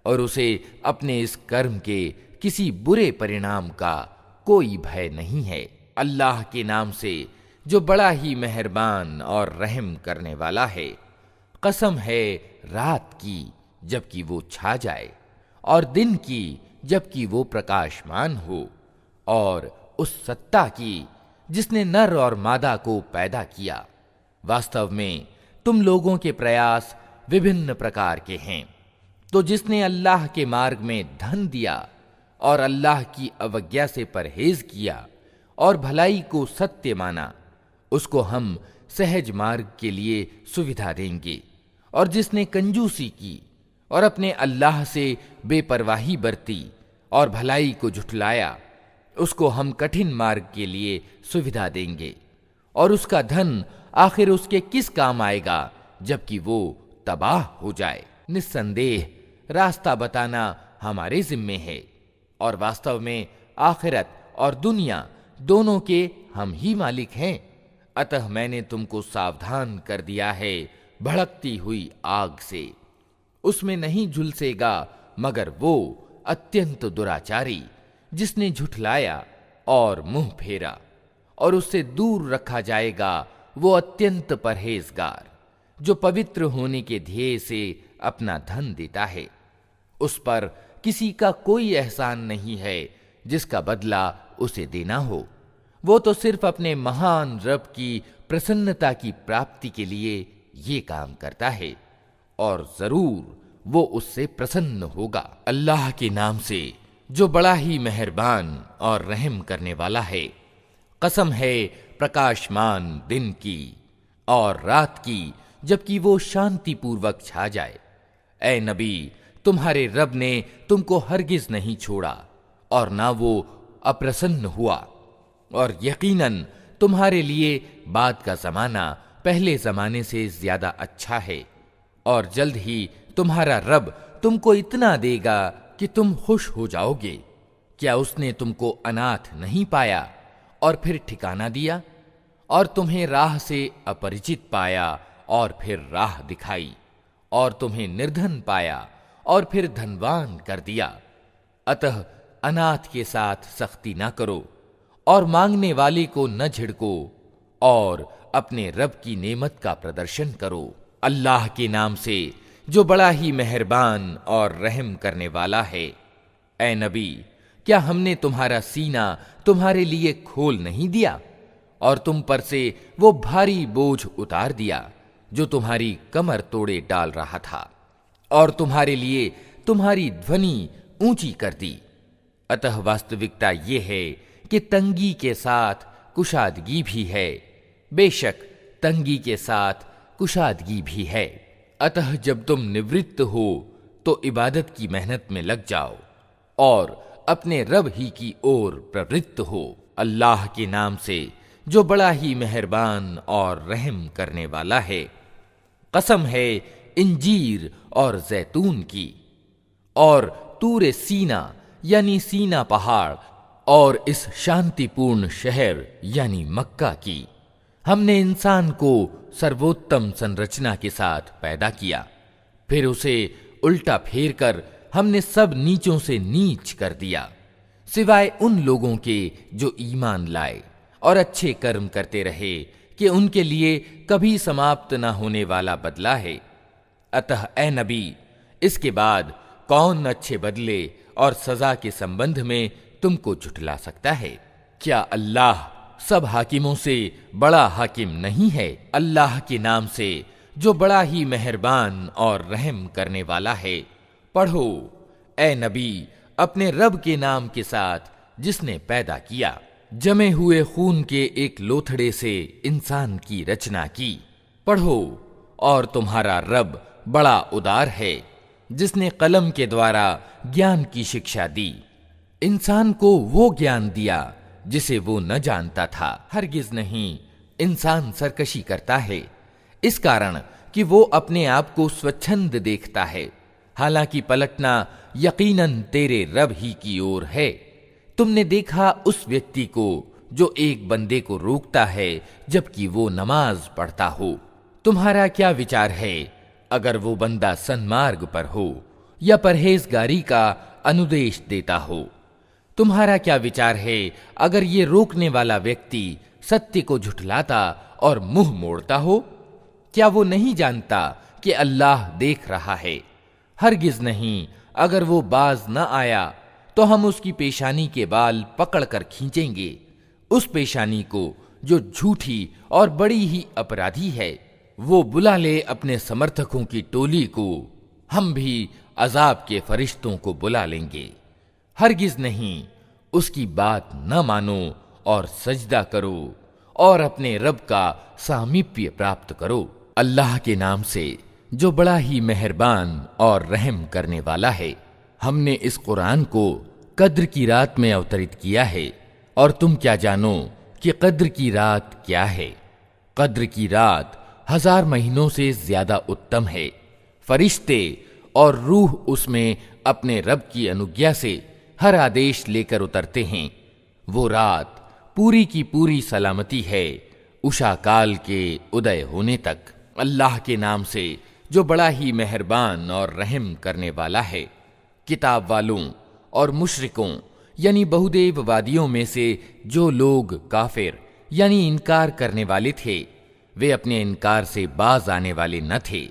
और उसे अपने इस कर्म के किसी बुरे परिणाम का कोई भय नहीं है। अल्लाह के नाम से जो बड़ा ही मेहरबान और रहम करने वाला है। कसम है रात की जबकि वो छा जाए, और दिन की जबकि वो प्रकाशमान हो, और उस सत्ता की जिसने नर और मादा को पैदा किया। वास्तव में तुम लोगों के प्रयास विभिन्न प्रकार के हैं। तो जिसने अल्लाह के मार्ग में धन दिया और अल्लाह की अवज्ञा से परहेज किया और भलाई को सत्य माना, उसको हम सहज मार्ग के लिए सुविधा देंगे। और जिसने कंजूसी की और अपने अल्लाह से बेपरवाही बरती और भलाई को झुठलाया, उसको हम कठिन मार्ग के लिए सुविधा देंगे। और उसका धन आखिर उसके किस काम आएगा जबकि वो तबाह हो जाए। निस्संदेह रास्ता बताना हमारे जिम्मे है, और वास्तव में आखिरत और दुनिया दोनों के हम ही मालिक हैं। अतः मैंने तुमको सावधान कर दिया है भड़कती हुई आग से। उसमें नहीं झुलसेगा मगर वो अत्यंत दुराचारी जिसने झुठलाया और मुंह फेरा, और उससे दूर रखा जाएगा वो अत्यंत परहेजगार जो पवित्र होने के ध्येय से अपना धन देता है। उस पर किसी का कोई एहसान नहीं है जिसका बदला उसे देना हो। वो तो सिर्फ अपने महान रब की प्रसन्नता की प्राप्ति के लिए ये काम करता है, और जरूर वो उससे प्रसन्न होगा। अल्लाह के नाम से जो बड़ा ही मेहरबान और रहम करने वाला है। कसम है प्रकाशमान दिन की और रात की जबकि वो शांतिपूर्वक छा जाए। ऐ नबी, तुम्हारे रब ने तुमको हरगिज नहीं छोड़ा और ना वो अप्रसन्न हुआ, और यकीनन तुम्हारे लिए बाद का जमाना पहले जमाने से ज्यादा अच्छा है। और जल्द ही तुम्हारा रब तुमको इतना देगा कि तुम खुश हो जाओगे। क्या उसने तुमको अनाथ नहीं पाया और फिर ठिकाना दिया, और तुम्हें राह से अपरिचित पाया और फिर राह दिखाई, और तुम्हें निर्धन पाया और फिर धनवान कर दिया। अतः अनाथ के साथ सख्ती ना करो और मांगने वाले को न झिड़को, और अपने रब की नेमत का प्रदर्शन करो। अल्लाह के नाम से जो बड़ा ही मेहरबान और रहम करने वाला है। ऐ नबी, क्या हमने तुम्हारा सीना तुम्हारे लिए खोल नहीं दिया और तुम पर से वो भारी बोझ उतार दिया जो तुम्हारी कमर तोड़े डाल रहा था, और तुम्हारे लिए तुम्हारी ध्वनि ऊंची कर दी। अतः वास्तविकता ये है कि तंगी के साथ कुशादगी भी है। बेशक तंगी के साथ कुशादगी भी है। अतः जब तुम निवृत्त हो तो इबादत की मेहनत में लग जाओ और अपने रब ही की ओर प्रवृत्त हो। अल्लाह के नाम से जो बड़ा ही मेहरबान और रहम करने वाला है। कसम है इंजीर और जैतून की, और तूरे सीना यानी सीना पहाड़, और इस शांतिपूर्ण शहर यानी मक्का की। हमने इंसान को सर्वोत्तम संरचना के साथ पैदा किया, फिर उसे उल्टा फेर कर हमने सब नीचों से नीच कर दिया, सिवाय उन लोगों के जो ईमान लाए और अच्छे कर्म करते रहे कि उनके लिए कभी समाप्त न होने वाला बदला है। अतः ए नबी, इसके बाद कौन अच्छे बदले और सजा के संबंध में तुमको झुठला सकता है। क्या अल्लाह सब हाकिमों से बड़ा हाकिम नहीं है? अल्लाह के नाम से जो बड़ा ही मेहरबान और रहम करने वाला है। पढ़ो ए नबी अपने रब के नाम के साथ जिसने पैदा किया, जमे हुए खून के एक लोथड़े से इंसान की रचना की। पढ़ो और तुम्हारा रब बड़ा उदार है जिसने कलम के द्वारा ज्ञान की शिक्षा दी, इंसान को वो ज्ञान दिया जिसे वो न जानता था। हरगिज नहीं, इंसान सरकशी करता है इस कारण कि वो अपने आप को स्वच्छंद देखता है, हालांकि पलटना यकीनन तेरे रब ही की ओर है। तुमने देखा उस व्यक्ति को जो एक बंदे को रोकता है जबकि वो नमाज पढ़ता हो। तुम्हारा क्या विचार है अगर वो बंदा सन्मार्ग पर हो या परहेजगारी का अनुदेश देता हो? तुम्हारा क्या विचार है अगर ये रोकने वाला व्यक्ति सत्य को झुठलाता और मुंह मोड़ता हो? क्या वो नहीं जानता कि अल्लाह देख रहा है? हरगिज नहीं, अगर वो बाज न आया तो हम उसकी पेशानी के बाल पकड़कर खींचेंगे, उस पेशानी को जो झूठी और बड़ी ही अपराधी है। वो बुला ले अपने समर्थकों की टोली को, हम भी अजाब के फरिश्तों को बुला लेंगे। हरगिज नहीं, उसकी बात न मानो और सजदा करो और अपने रब का सामीप्य प्राप्त करो। अल्लाह के नाम से जो बड़ा ही मेहरबान और रहम करने वाला है। हमने इस कुरान को कद्र की रात में अवतरित किया है, और तुम क्या जानो कि कद्र की रात क्या है? कद्र की रात 1000 महीनों से ज्यादा उत्तम है। फरिश्ते और रूह उसमें अपने रब की अनुज्ञा से हर आदेश लेकर उतरते हैं। वो रात पूरी की पूरी सलामती है उषा काल के उदय होने तक। अल्लाह के नाम से जो बड़ा ही मेहरबान और रहम करने वाला है। किताब वालों और मुशरिकों यानी बहुदेववादियों में से जो लोग काफिर यानी इनकार करने वाले थे, वे अपने इनकार से बाज आने वाले न थे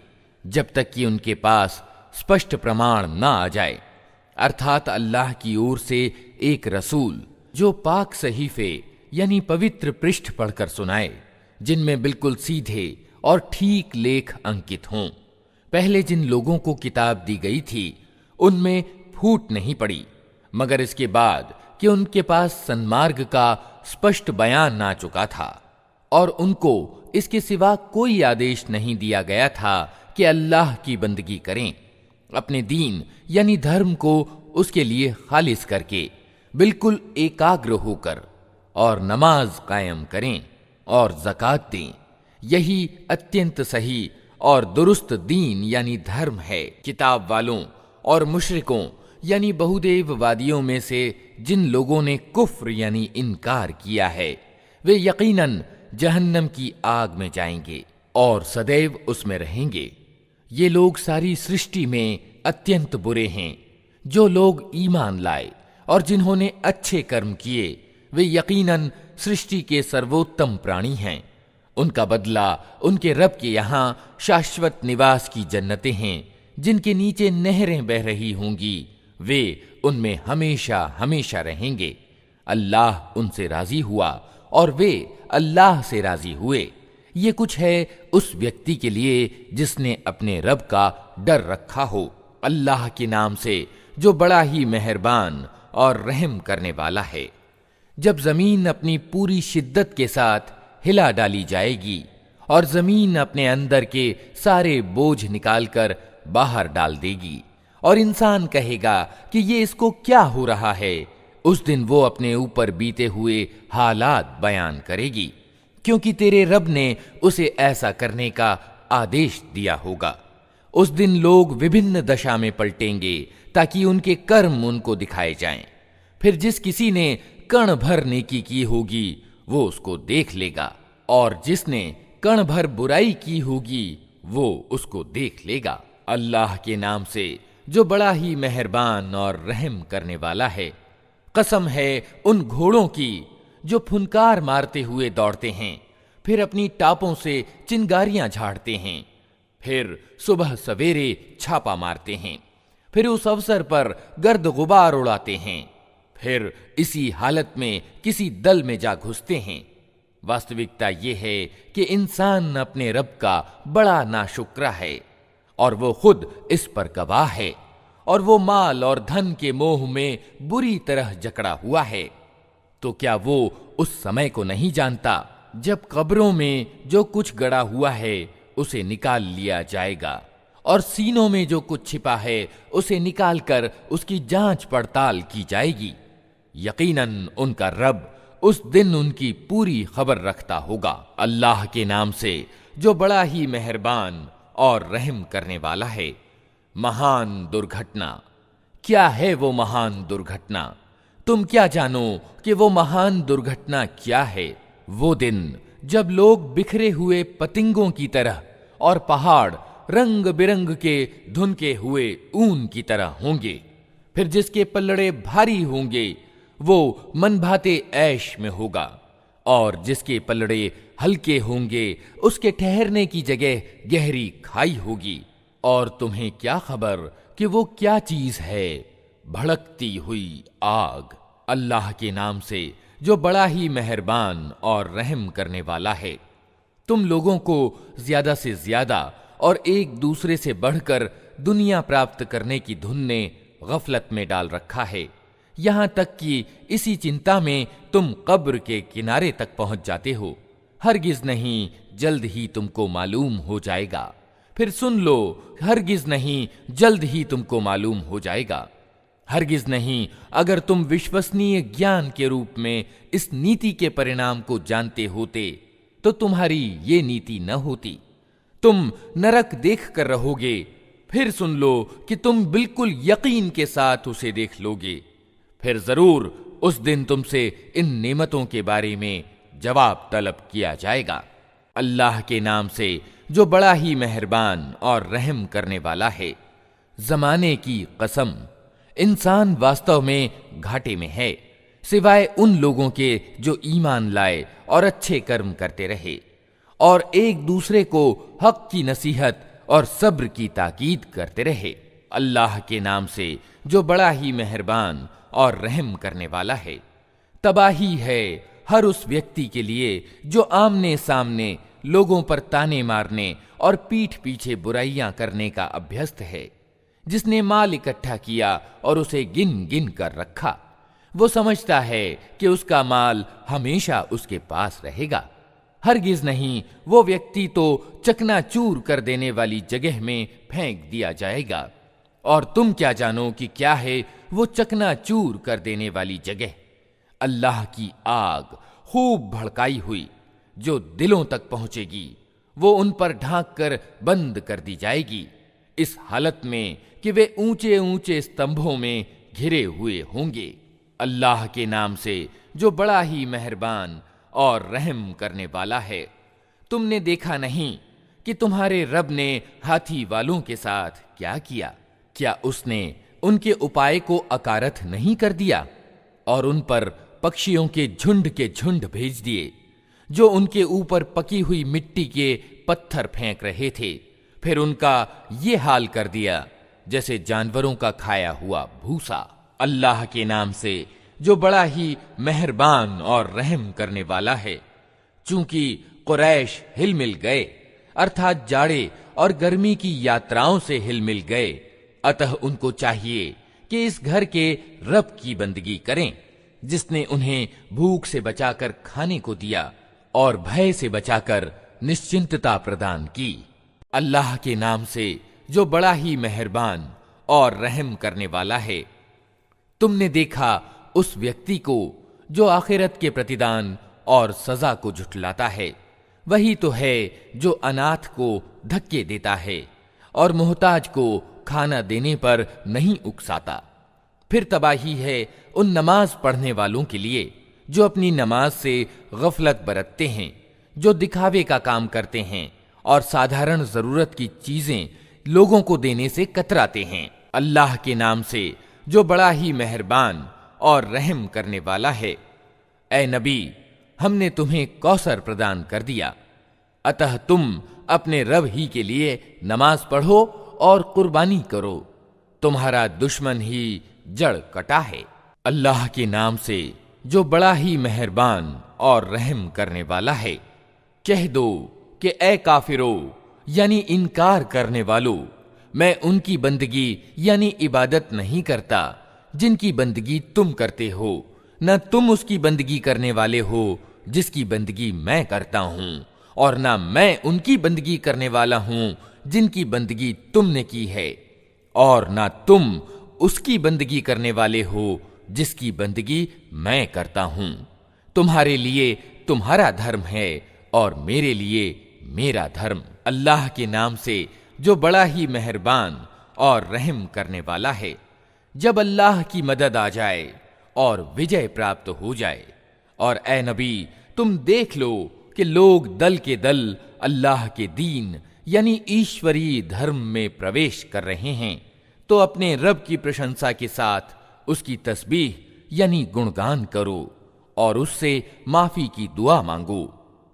जब तक कि उनके पास स्पष्ट प्रमाण न आ जाए, अर्थात अल्लाह की ओर से एक रसूल जो पाक सहीफे यानी पवित्र पृष्ठ पढ़कर सुनाए, जिनमें बिल्कुल सीधे और ठीक लेख अंकित हों। पहले जिन लोगों को किताब दी गई थी उनमें फूट नहीं पड़ी, मगर इसके बाद कि उनके पास सन्मार्ग का स्पष्ट बयान आ चुका था और उनको इसके सिवा कोई आदेश नहीं दिया गया था कि अल्लाह की बंदगी करें, अपने दीन यानी धर्म को उसके लिए खालिस करके बिल्कुल एकाग्र होकर, और नमाज कायम करें और ज़कात दें। यही अत्यंत सही और दुरुस्त दीन यानी धर्म है। किताब वालों और मुशरिकों यानी बहुदेववादियों में से जिन लोगों ने कुफ्र यानी इनकार किया है, वे यकीनन जहन्नम की आग में जाएंगे और सदैव उसमें रहेंगे। ये लोग सारी सृष्टि में अत्यंत बुरे हैं। जो लोग ईमान लाए और जिन्होंने अच्छे कर्म किए, वे यकीनन सृष्टि के सर्वोत्तम प्राणी हैं। उनका बदला उनके रब के यहाँ शाश्वत निवास की जन्नतें हैं, जिनके नीचे नहरें बह रही होंगी। वे उनमें हमेशा हमेशा रहेंगे। अल्लाह उनसे राजी हुआ और वे अल्लाह से राजी हुए। ये कुछ है उस व्यक्ति के लिए जिसने अपने रब का डर रखा हो। अल्लाह के नाम से जो बड़ा ही मेहरबान और रहम करने वाला है। जब जमीन अपनी पूरी शिद्दत के साथ हिला डाली जाएगी और जमीन अपने अंदर के सारे बोझ निकालकर बाहर डाल देगी और इंसान कहेगा कि ये इसको क्या हो रहा है, उस दिन वो अपने ऊपर बीते हुए हालात बयान करेगी, क्योंकि तेरे रब ने उसे ऐसा करने का आदेश दिया होगा। उस दिन लोग विभिन्न दशा में पलटेंगे ताकि उनके कर्म उनको दिखाए जाएं। फिर जिस किसी ने कण भर नेकी की होगी वो उसको देख लेगा, और जिसने कण भर बुराई की होगी वो उसको देख लेगा। अल्लाह के नाम से जो बड़ा ही मेहरबान और रहम करने वाला है। कसम है उन घोड़ों की जो फुनकार मारते हुए दौड़ते हैं, फिर अपनी टापों से चिंगारियां झाड़ते हैं, फिर सुबह सवेरे छापा मारते हैं, फिर उस अवसर पर गर्द गुबार उड़ाते हैं, फिर इसी हालत में किसी दल में जा घुसते हैं। वास्तविकता यह है कि इंसान अपने रब का बड़ा नाशुक्रा है और वो खुद इस पर गवाह है, और वो माल और धन के मोह में बुरी तरह जकड़ा हुआ है। तो क्या वो उस समय को नहीं जानता जब कब्रों में जो कुछ गड़ा हुआ है उसे निकाल लिया जाएगा, और सीनों में जो कुछ छिपा है उसे निकालकर उसकी जांच पड़ताल की जाएगी। यकीनन उनका रब उस दिन उनकी पूरी खबर रखता होगा। अल्लाह के नाम से जो बड़ा ही मेहरबान और रहम करने वाला है। महान दुर्घटना, क्या है वो महान दुर्घटना? तुम क्या जानो कि वो महान दुर्घटना क्या है? वो दिन जब लोग बिखरे हुए पतिंगों की तरह और पहाड़ रंग बिरंग के धुनके हुए ऊन की तरह होंगे। फिर जिसके पल्लड़े भारी होंगे वो मनभाते ऐश में होगा, और जिसके पल्लड़े हल्के होंगे उसके ठहरने की जगह गहरी खाई होगी। और तुम्हें क्या खबर कि वो क्या चीज है? भड़कती हुई आग। अल्लाह के नाम से जो बड़ा ही मेहरबान और रहम करने वाला है। तुम लोगों को ज्यादा से ज्यादा और एक दूसरे से बढ़कर दुनिया प्राप्त करने की धुन ने गफलत में डाल रखा है, यहां तक कि इसी चिंता में तुम कब्र के किनारे तक पहुंच जाते हो। हरगिज नहीं, जल्द ही तुमको मालूम हो जाएगा। फिर सुन लो, हरगिज नहीं, जल्द ही तुमको मालूम हो जाएगा। हरगिज नहीं, अगर तुम विश्वसनीय ज्ञान के रूप में इस नीति के परिणाम को जानते होते तो तुम्हारी ये नीति न होती। तुम नरक देख कर रहोगे, फिर सुन लो कि तुम बिल्कुल यकीन के साथ उसे देख लोगे। फिर जरूर उस दिन तुमसे इन नेमतों के बारे में जवाब तलब किया जाएगा। अल्लाह के नाम से जो बड़ा ही मेहरबान और रहम करने वाला है। जमाने की कसम, इंसान वास्तव में घाटे में है, सिवाय उन लोगों के जो ईमान लाए और अच्छे कर्म करते रहे और एक दूसरे को हक की नसीहत और सब्र की ताकीद करते रहे। अल्लाह के नाम से जो बड़ा ही मेहरबान और रहम करने वाला है। तबाही है हर उस व्यक्ति के लिए जो आमने सामने लोगों पर ताने मारने और पीठ पीछे बुराइयां करने का अभ्यस्त है, जिसने माल इकट्ठा किया और उसे गिन गिन कर रखा। वो समझता है कि उसका माल हमेशा उसके पास रहेगा। हरगिज नहीं, वो व्यक्ति तो चकनाचूर कर देने वाली जगह में फेंक दिया जाएगा। और तुम क्या जानो कि क्या है वो चकनाचूर कर देने वाली जगह? अल्लाह की आग खूब भड़काई हुई जो दिलों तक पहुंचेगी, वो उन पर ढांक कर बंद कर दी जाएगी, इस हालत में कि वे ऊंचे ऊंचे स्तंभों में घिरे हुए होंगे। अल्लाह के नाम से जो बड़ा ही मेहरबान और रहम करने वाला है। तुमने देखा नहीं कि तुम्हारे रब ने हाथी वालों के साथ क्या किया? क्या उसने उनके उपाय को अकारथ नहीं कर दिया और उन पर पक्षियों के झुंड भेज दिए जो उनके ऊपर पकी हुई मिट्टी के पत्थर फेंक रहे थे? फिर उनका ये हाल कर दिया जैसे जानवरों का खाया हुआ भूसा। अल्लाह के नाम से जो बड़ा ही मेहरबान और रहम करने वाला है। चूंकि कुरैश हिल मिल गए, अर्थात जाड़े और गर्मी की यात्राओं से हिल मिल गए, अतः उनको चाहिए कि इस घर के रब की बंदगी करें जिसने उन्हें भूख से बचाकर खाने को दिया और भय से बचाकर निश्चिंतता प्रदान की। अल्लाह के नाम से जो बड़ा ही मेहरबान और रहम करने वाला है। तुमने देखा उस व्यक्ति को जो आखिरत के प्रतिदान और सजा को झुठलाता है। वही तो है जो अनाथ को धक्के देता है और मोहताज को खाना देने पर नहीं उकसाता। फिर तबाही है उन नमाज पढ़ने वालों के लिए जो अपनी नमाज से गफलत बरतते हैं, जो दिखावे का काम करते हैं और साधारण जरूरत की चीजें लोगों को देने से कतराते हैं। अल्लाह के नाम से जो बड़ा ही मेहरबान और रहम करने वाला है। ऐ नबी, हमने तुम्हें कौसर प्रदान कर दिया, अतः तुम अपने रब ही के लिए नमाज पढ़ो और कुर्बानी करो। तुम्हारा दुश्मन ही जड़ कटा है। अल्लाह के नाम से जो बड़ा ही मेहरबान और रहम करने वाला है। कह दो कि ए काफिरो यानी इनकार करने वालों, मैं उनकी बंदगी यानी इबादत नहीं करता जिनकी बंदगी तुम करते हो, न तुम उसकी बंदगी करने वाले हो जिसकी बंदगी मैं करता हूं, और न मैं उनकी बंदगी करने वाला हूं जिनकी बंदगी तुमने की है, और न तुम उसकी बंदगी करने वाले हो जिसकी बंदगी मैं करता हूं। तुम्हारे लिए तुम्हारा धर्म है और मेरे लिए मेरा धर्म। अल्लाह के नाम से जो बड़ा ही मेहरबान और रहम करने वाला है। जब अल्लाह की मदद आ जाए और विजय प्राप्त हो जाए, और ए नबी तुम देख लो कि लोग दल के दल अल्लाह के दीन यानी ईश्वरीय धर्म में प्रवेश कर रहे हैं, तो अपने रब की प्रशंसा के साथ उसकी तस्बीह यानी गुणगान करो और उससे माफी की दुआ मांगो।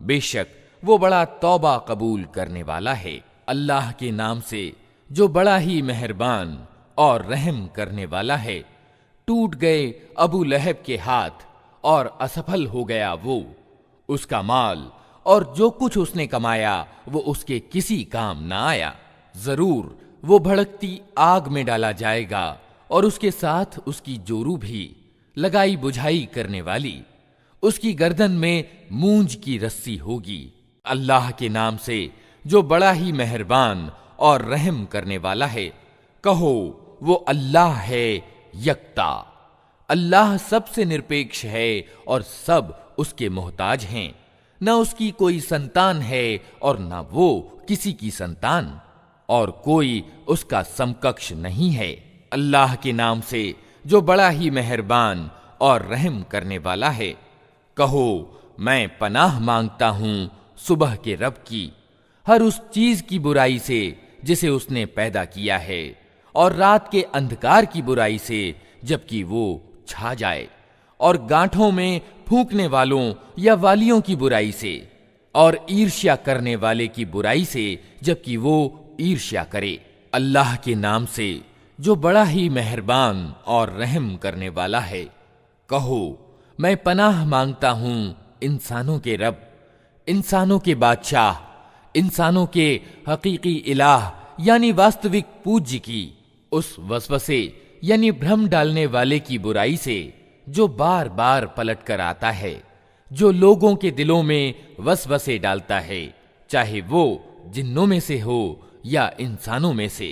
बेशक वो बड़ा तौबा कबूल करने वाला है। अल्लाह के नाम से जो बड़ा ही मेहरबान और रहम करने वाला है। टूट गए अबू लहब के हाथ और असफल हो गया वो। उसका माल और जो कुछ उसने कमाया वो उसके किसी काम ना आया। जरूर वो भड़कती आग में डाला जाएगा और उसके साथ उसकी जोरू भी, लगाई बुझाई करने वाली। उसकी गर्दन में मूंज की रस्सी होगी। अल्लाह के नाम से जो बड़ा ही मेहरबान और रहम करने वाला है। कहो वो अल्लाह है यकता। अल्लाह सबसे निरपेक्ष है और सब उसके मोहताज हैं। न उसकी कोई संतान है और न वो किसी की संतान, और कोई उसका समकक्ष नहीं है। अल्लाह के नाम से जो बड़ा ही मेहरबान और रहम करने वाला है। कहो मैं पनाह मांगता हूं सुबह के रब की, हर उस चीज की बुराई से जिसे उसने पैदा किया है, और रात के अंधकार की बुराई से जबकि वो छा जाए, और गांठों में फूंकने वालों या वालियों की बुराई से, और ईर्ष्या करने वाले की बुराई से जबकि वो ईर्ष्या करे। अल्लाह के नाम से जो बड़ा ही मेहरबान और रहम करने वाला है। कहो मैं पनाह मांगता हूं इंसानों के रब, इंसानों के बादशाह, इंसानों के हकीकी इलाह यानी वास्तविक पूज्य की, उस वसवसे यानी भ्रम डालने वाले की बुराई से जो बार बार पलट कर आता है, जो लोगों के दिलों में वसवसे डालता है, चाहे वो जिन्नों में से हो या इंसानों में से।